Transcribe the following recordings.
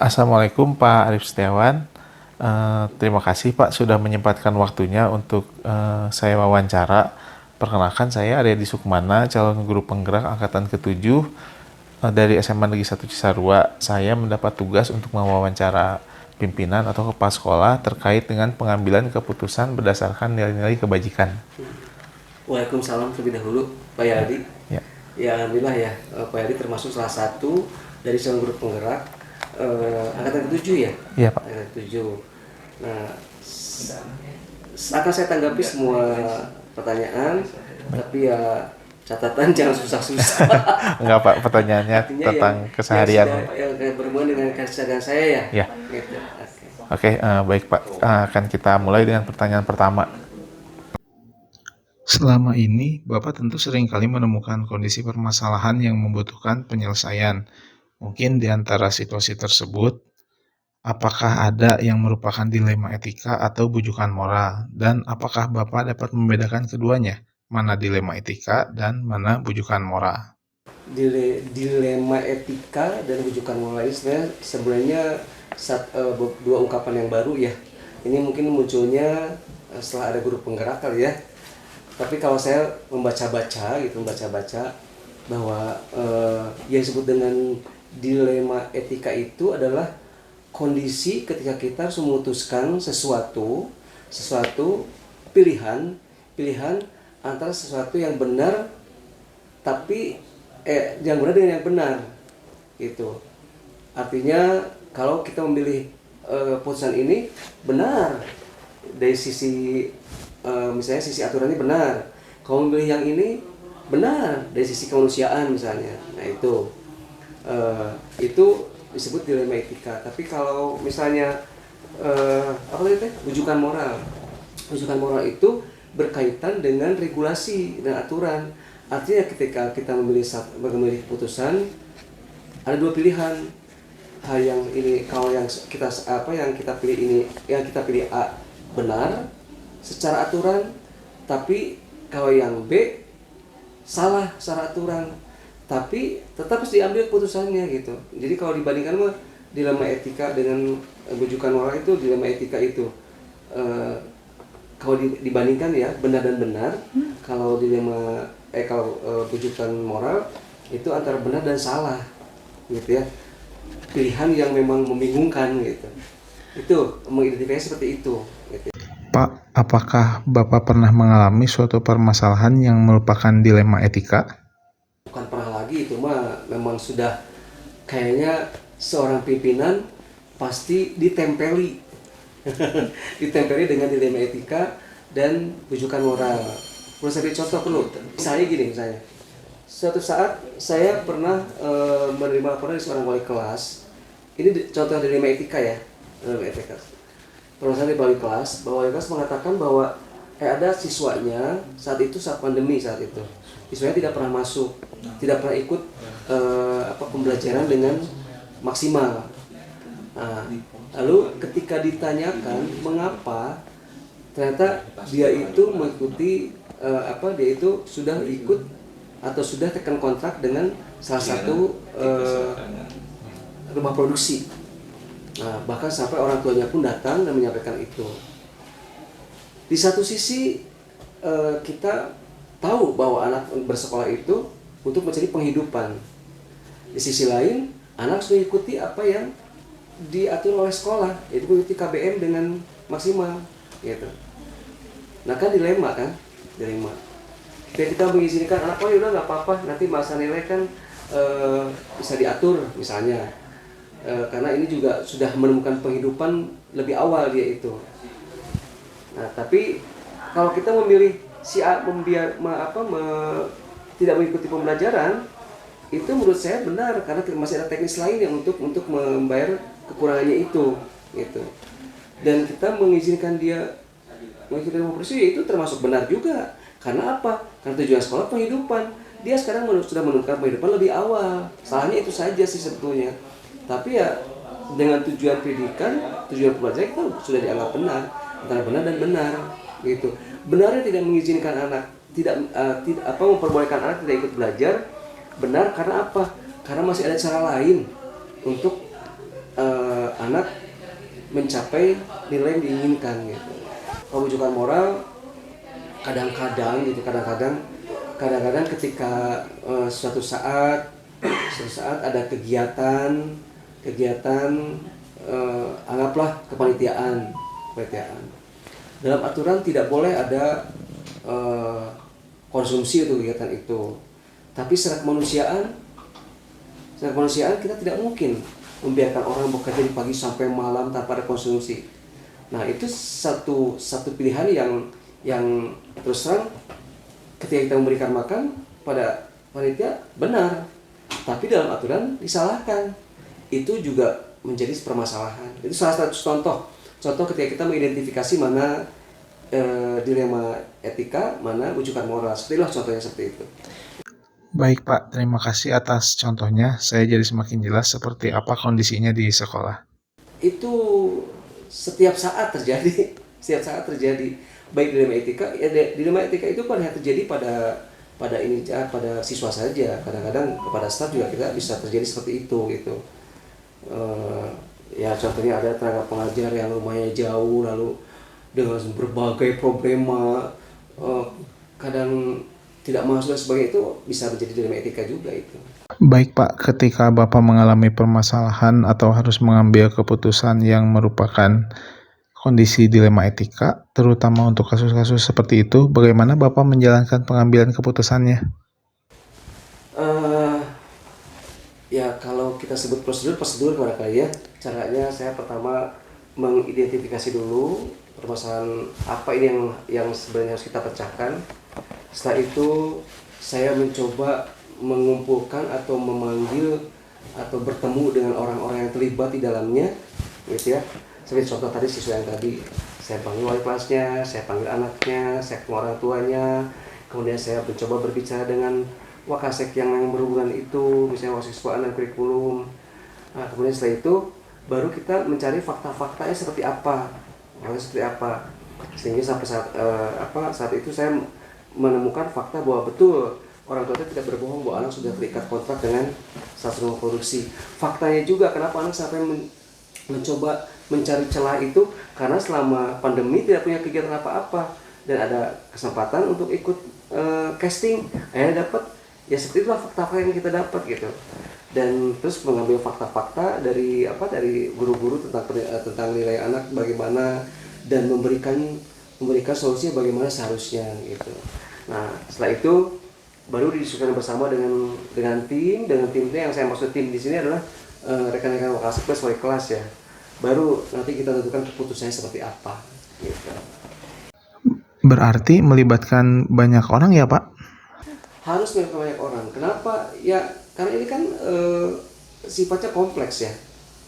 Assalamualaikum Pak Arif Setiawan. Terima kasih Pak sudah menyempatkan waktunya untuk saya wawancara. Perkenalkan saya Aryadi Sukmana, calon guru penggerak angkatan ke-7 dari SMA Negeri 1 Cisarua. Saya mendapat tugas untuk mewawancara pimpinan atau kepala sekolah terkait dengan pengambilan keputusan berdasarkan nilai-nilai kebajikan. Waalaikumsalam terlebih dahulu, Pak Yadi. Ya, Ya, alhamdulillah ya, Pak Yadi termasuk salah satu dari calon guru penggerak angkatan ke-7 ya. iya Pak. Angkatan ke-7. Nah, akan saya tanggapi semua pertanyaan, tapi ya catatan jangan susah-susah. Enggak Pak, pertanyaannya Artinya tentang keseharian. yang berhubungan dengan keseharian saya ya. Ya, Gitu. Oke. oke, baik Pak. Akan kita mulai dengan pertanyaan pertama. Selama ini, Bapak tentu seringkali menemukan kondisi permasalahan yang membutuhkan penyelesaian. Mungkin di antara situasi tersebut, apakah ada yang merupakan dilema etika atau bujukan moral? Dan apakah Bapak dapat membedakan keduanya? Mana dilema etika dan mana bujukan moral? Dilema etika dan rujukan moral ini sebenarnya dua ungkapan yang baru ya. Ini mungkin munculnya setelah ada guru penggerak kali ya. Tapi kalau saya membaca-baca bahwa yang disebut dengan dilema etika itu adalah kondisi ketika kita harus memutuskan sesuatu pilihan antara sesuatu yang benar tapi yang benar dengan yang benar gitu. Artinya kalau kita memilih putusan ini benar dari sisi misalnya sisi aturannya benar, kalau memilih yang ini benar dari sisi kemanusiaan misalnya. Nah itu disebut dilema etika. Tapi kalau misalnya apa tadi rujukan moral itu berkaitan dengan regulasi dan aturan. Artinya ketika kita memilih putusan ada dua pilihan. Hal yang ini kalau yang kita pilih ini yang kita pilih A benar secara aturan, tapi kalau yang B salah secara aturan, tapi tetap harus diambil putusannya gitu. Jadi kalau dibandingkan mah dilema etika dengan rujukan moral itu dilema etika itu kalau dibandingkan ya benar dan benar. Kalau rujukan moral itu antara benar dan salah gitu ya, pilihan yang memang membingungkan gitu. Itu mengidentifikasi seperti itu gitu. Pak, apakah Bapak pernah mengalami suatu permasalahan yang merupakan dilema etika? Bukan pernah lagi, itu mah memang sudah kayaknya seorang pimpinan pasti ditempeli ditempeli dengan dilema etika dan rujukan moral. Perlu saya beri contoh perlu. Misalnya suatu saat saya pernah menerima laporan dari seorang wali kelas. Ini contoh dilema etika ya, dilema etika. Permasalahan dari wali kelas, bahwa wali kelas mengatakan bahwa ada siswanya saat pandemi siswanya tidak pernah masuk, tidak pernah ikut pembelajaran dengan maksimal. Nah, lalu ketika ditanyakan mengapa, ternyata dia itu mengikuti dia itu sudah ikut atau sudah tekan kontrak dengan salah satu rumah produksi. Nah, bahkan sampai orang tuanya pun datang dan menyampaikan itu. Di satu sisi kita tahu bahwa anak bersekolah itu untuk mencari penghidupan. Di sisi lain, anak harus mengikuti apa yang diatur oleh sekolah, yaitu mengikuti KBM dengan maksimal, gitu. Nah kan dilema. Kita mengizinkan anak, oh yaudah nggak apa-apa, nanti masa nilai kan bisa diatur misalnya. Karena ini juga sudah menemukan penghidupan lebih awal dia itu. Nah, tapi kalau kita memilih si A tidak mengikuti pembelajaran, itu menurut saya benar karena masih ada teknis lain yang untuk membayar kekurangannya itu, gitu. Dan kita mengizinkan dia mengikuti profesi itu termasuk benar juga. Karena apa? Karena tujuan sekolah penghidupan. Dia sekarang sudah menemukan penghidupan lebih awal. Salahnya itu saja sih sebetulnya. Tapi ya dengan tujuan pendidikan, tujuan pembelajaran itu sudah dianggap benar, antara benar dan benar, gitu. Benarnya tidak mengizinkan anak, tidak memperbolehkan anak tidak ikut belajar, benar karena apa? Karena masih ada cara lain untuk anak mencapai nilai yang diinginkan gitu. Pembujukan moral kadang-kadang ketika suatu saat ada kegiatan anggaplah kepanitiaan. Dalam aturan tidak boleh ada konsumsi untuk kegiatan itu. Tapi secara kemanusiaan kita tidak mungkin membiarkan orang bekerja di pagi sampai malam tanpa ada konsumsi. Nah, itu satu pilihan yang terus terang ketika kita memberikan makan pada panitia benar, tapi dalam aturan disalahkan. Itu juga menjadi permasalahan. Itu salah satu contoh ketika kita mengidentifikasi mana dilema etika, mana wujudan moral. Sepertilah contohnya seperti itu. Baik Pak, terima kasih atas contohnya. Saya jadi semakin jelas seperti apa kondisinya di sekolah. Itu setiap saat terjadi baik dilema etika. Dilema etika itu pada terjadi pada siswa saja. Kadang-kadang kepada staf juga kita bisa terjadi seperti itu gitu. Ya contohnya ada tenaga pengajar yang rumahnya jauh, lalu dengan berbagai problema kadang tidak masuk dan sebagainya, itu bisa menjadi dilema etika juga itu. Baik Pak, ketika Bapak mengalami permasalahan atau harus mengambil keputusan yang merupakan kondisi dilema etika, terutama untuk kasus-kasus seperti itu, bagaimana Bapak menjalankan pengambilan keputusannya? Ya kalau kita sebut prosedur barangkali ya. Caranya saya pertama mengidentifikasi dulu permasalahan apa ini yang sebenarnya harus kita pecahkan. Setelah itu saya mencoba mengumpulkan atau memanggil atau bertemu dengan orang-orang yang terlibat di dalamnya, gitu ya. Seperti contoh tadi siswa yang tadi, saya panggil wali kelasnya, saya panggil anaknya, saya ketemu orang tuanya, kemudian saya mencoba berbicara dengan wakasek yang berhubungan itu, misalnya wasiswaan dan kurikulum. Nah, kemudian setelah itu baru kita mencari fakta-faktanya seperti apa, sehingga sampai saat itu saya menemukan fakta bahwa betul orang tua tidak berbohong bahwa anak sudah terikat kontrak dengan satu rumah produksi. Faktanya juga kenapa anak sampai mencoba mencari celah itu, karena selama pandemi tidak punya kegiatan apa-apa dan ada kesempatan untuk ikut casting, akhirnya dapat. Ya seperti itulah fakta-fakta yang kita dapat gitu. Dan terus mengambil fakta-fakta dari guru-guru tentang nilai anak bagaimana, dan memberikan solusinya bagaimana seharusnya gitu. Nah, setelah itu baru didiskusikan bersama dengan timnya. Yang saya maksud tim di sini adalah rekan-rekan wakasek plus wali kelas ya. Baru nanti kita tentukan keputusannya seperti apa gitu. Berarti melibatkan banyak orang ya Pak? Harus melibatkan banyak orang. Kenapa? Ya karena ini kan sifatnya kompleks ya.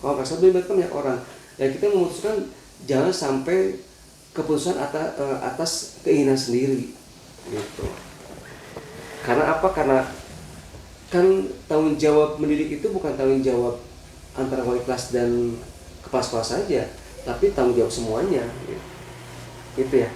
Kompleks, harus melibatkan banyak orang. Dan kita memutuskan jangan sampai keputusan atas keinginan sendiri gitu. Karena apa? Karena kan tanggung jawab mendidik itu bukan tanggung jawab antara wali kelas dan kepala sekolah saja, tapi tanggung jawab semuanya gitu ya.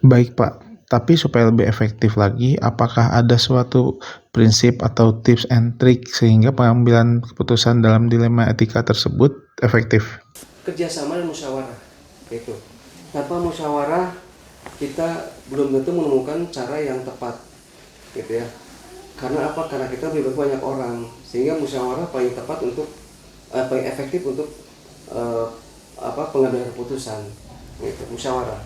Baik Pak, tapi supaya lebih efektif lagi, apakah ada suatu prinsip atau tips and trick sehingga pengambilan keputusan dalam dilema etika tersebut efektif? Kerjasama dan musyawarah itu. Tanpa musyawarah kita belum tentu menemukan cara yang tepat gitu ya. Karena apa? Karena kita melibatkan banyak orang, sehingga musyawarah paling tepat untuk paling efektif untuk pengambilan keputusan gitu, musyawarah.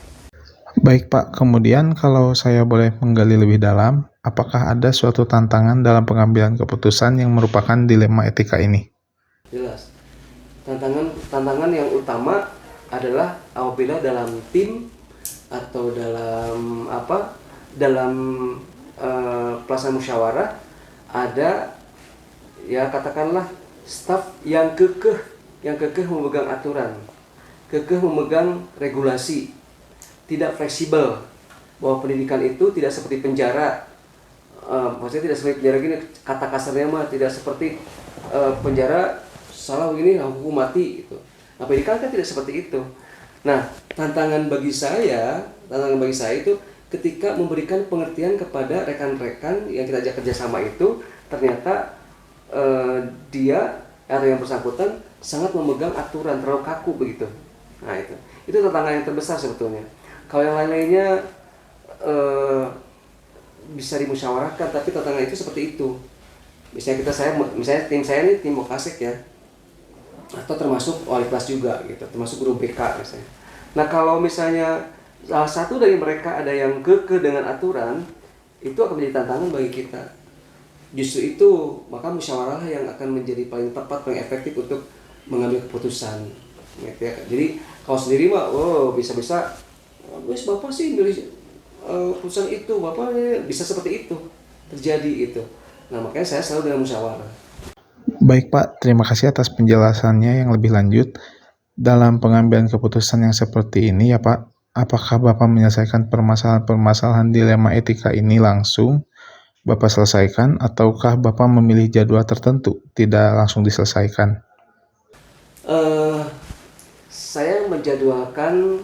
Baik Pak, kemudian kalau saya boleh menggali lebih dalam, apakah ada suatu tantangan dalam pengambilan keputusan yang merupakan dilema etika ini? Jelas. Tantangan yang utama adalah apabila dalam tim atau dalam pelaksanaan musyawarah ada ya katakanlah staf yang kekeh memegang aturan, kekeh memegang regulasi, tidak fleksibel, bahwa pendidikan itu tidak seperti penjara. Maksudnya tidak seperti penjara gini, kata kasarnya mah tidak seperti penjara salah begini hukum mati gitu. Nah, pendidikan kan tidak seperti itu. Nah, tantangan bagi saya itu ketika memberikan pengertian kepada rekan-rekan yang kita ajak kerjasama itu, ternyata dia atau yang bersangkutan sangat memegang aturan, terlalu kaku begitu. Nah itu tantangan yang terbesar sebetulnya. Kalau yang lain-lainnya bisa dimusyawarahkan, tapi tantangan itu seperti itu. Misalnya tim saya ini tim Wakasek ya, atau termasuk wali kelas juga gitu, termasuk guru BK misalnya. Nah kalau misalnya salah satu dari mereka ada yang kekeh dengan aturan, itu akan menjadi tantangan bagi kita. Justru itu maka musyawarah yang akan menjadi paling tepat, paling efektif untuk mengambil keputusan. Gitu ya. Jadi kalau sendiri mah, bisa-bisa, wes bapak sih milih keputusan itu, bapak bisa seperti itu terjadi itu. Nah makanya saya selalu dengan musyawarah. Baik Pak, terima kasih atas penjelasannya yang lebih lanjut. Dalam pengambilan keputusan yang seperti ini ya Pak, apakah Bapak menyelesaikan permasalahan-permasalahan dilema etika ini langsung Bapak selesaikan, ataukah Bapak memilih jadwal tertentu, tidak langsung diselesaikan? Eh, saya menjadwalkan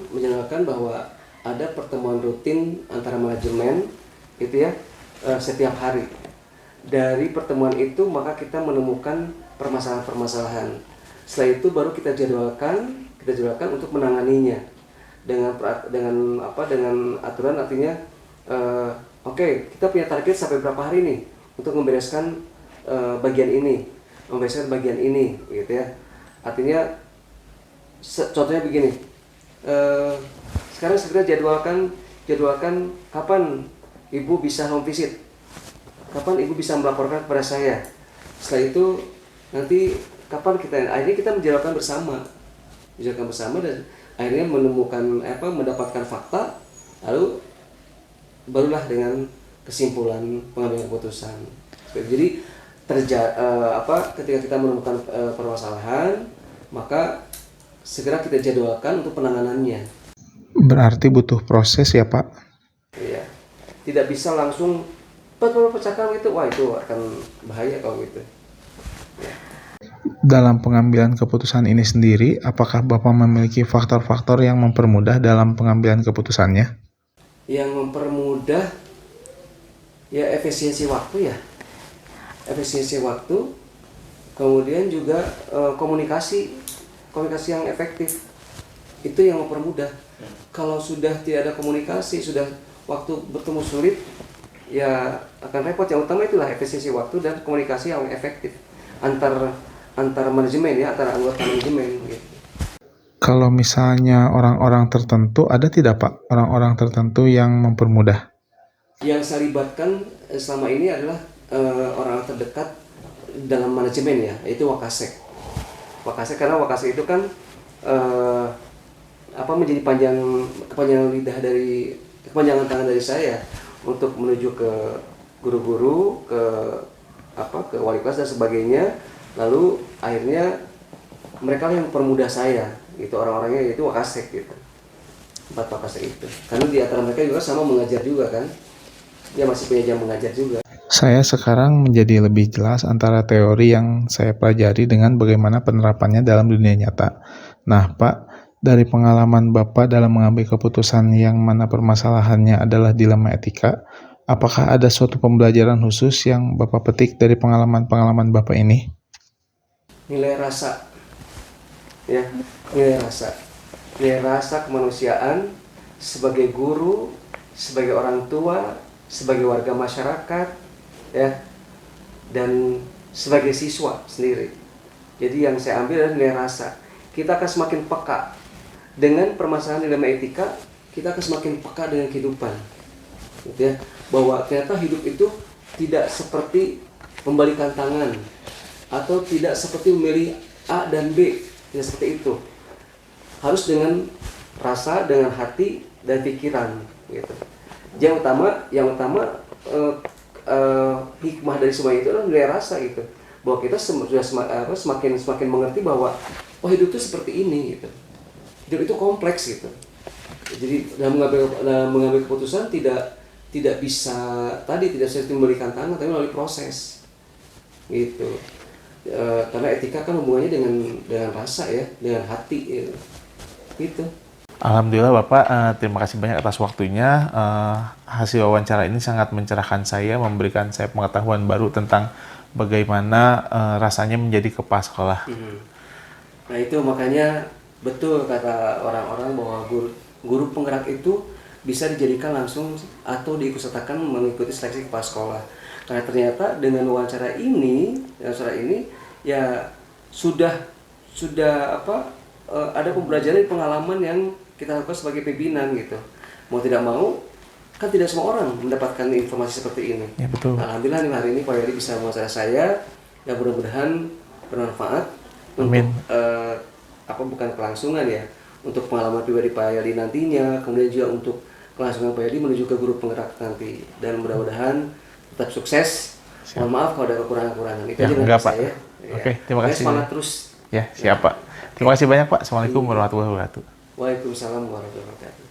bahwa ada pertemuan rutin antara manajemen itu ya, setiap hari. Dari pertemuan itu maka kita menemukan permasalahan-permasalahan. Setelah itu baru kita jadwalkan untuk menanganinya dengan aturan, artinya oke, kita punya target sampai berapa hari nih untuk membereskan bagian ini, gitu ya. Artinya contohnya begini, sekarang segera jadwalkan kapan ibu bisa home visit, kapan ibu bisa melaporkan kepada saya. Setelah itu nanti kapan akhirnya kita menjadwalkan bersama dan akhirnya mendapatkan fakta, lalu barulah dengan kesimpulan pengambilan keputusan. Jadi ketika kita menemukan permasalahan, maka segera kita jadwalkan untuk penanganannya. Berarti butuh proses ya Pak? Iya. Tidak bisa langsung pecahkan gitu, wah itu akan bahaya kalau gitu. Ya. Dalam pengambilan keputusan ini sendiri, apakah Bapak memiliki faktor-faktor yang mempermudah dalam pengambilan keputusannya? Yang mempermudah ya efisiensi waktu, kemudian juga komunikasi yang efektif, itu yang mempermudah. Kalau sudah tidak ada komunikasi, sudah waktu bertemu sulit, ya akan repot. Yang utama itulah efisiensi waktu dan komunikasi yang efektif antar manajemen ya, antara anggota manajemen gitu. Kalau misalnya orang-orang tertentu, ada tidak Pak orang-orang tertentu yang mempermudah? Yang saya libatkan selama ini adalah orang terdekat dalam manajemen ya, yaitu Wakasek. Karena Wakasek itu kan menjadi kepanjangan tangan dari saya untuk menuju ke guru-guru, ke wali kelas dan sebagainya. Lalu akhirnya mereka yang mempermudah saya, itu orang-orangnya yaitu Wakasek gitu. 4 Wakasek itu. Karena di antara mereka juga sama mengajar juga kan. Dia masih punya jam mengajar juga. Saya sekarang menjadi lebih jelas antara teori yang saya pelajari dengan bagaimana penerapannya dalam dunia nyata. Nah, Pak, dari pengalaman Bapak dalam mengambil keputusan yang mana permasalahannya adalah dilema etika, apakah ada suatu pembelajaran khusus yang Bapak petik dari pengalaman-pengalaman Bapak ini? Nilai rasa, ya, nilai rasa kemanusiaan sebagai guru, sebagai orang tua, sebagai warga masyarakat, ya, dan sebagai siswa sendiri. Jadi yang saya ambil adalah nilai rasa. Kita akan semakin peka dengan permasalahan dilema etika, kita akan semakin peka dengan kehidupan, gitu ya. Bahwa ternyata hidup itu tidak seperti membalikan tangan atau tidak seperti memilih A dan B, tidak seperti itu. Harus dengan rasa, dengan hati dan pikiran, gitu. Yang utama hikmah dari semua itu adalah nilai rasa gitu, bahwa kita sudah semakin mengerti bahwa hidup itu seperti ini gitu. Hidup itu kompleks gitu. Jadi dalam mengambil keputusan tidak bisa memberikan tangan, tapi melalui proses gitu. Karena etika kan hubungannya dengan rasa ya, dengan hati gitu. Alhamdulillah Bapak, terima kasih banyak atas waktunya. Hasil wawancara ini sangat mencerahkan saya, memberikan saya pengetahuan baru tentang bagaimana rasanya menjadi kepala sekolah. Nah itu makanya betul kata orang-orang bahwa guru penggerak itu bisa dijadikan langsung atau diikutsertakan mengikuti seleksi kepala sekolah. Karena ternyata dengan wawancara ini ya sudah ada pembelajaran pengalaman yang kita lakukan sebagai pimpinan gitu. Mau tidak mau kan tidak semua orang mendapatkan informasi seperti ini. Ya betul. Alhamdulillah nih hari ini Pak Yadi bisa mewawancara saya, ya mudah-mudahan bermanfaat Amin. untuk bukan kelangsungan ya, untuk pengalaman pribadi Pak Yadi nantinya, kemudian juga untuk kelangsungan Pak Yadi menuju ke guru penggerak nanti, dan mudah-mudahan tetap sukses. Mohon maaf kalau ada kekurangan-kekurangan. Itu Ya, aja enggak, dari Pak. saya. Oke, terima Pokoknya kasih. Semangat terus. Ya, siap Pak. Terima kasih banyak Pak. Assalamualaikum warahmatullahi wabarakatuh. Waalaikumsalam warahmatullahi wabarakatuh.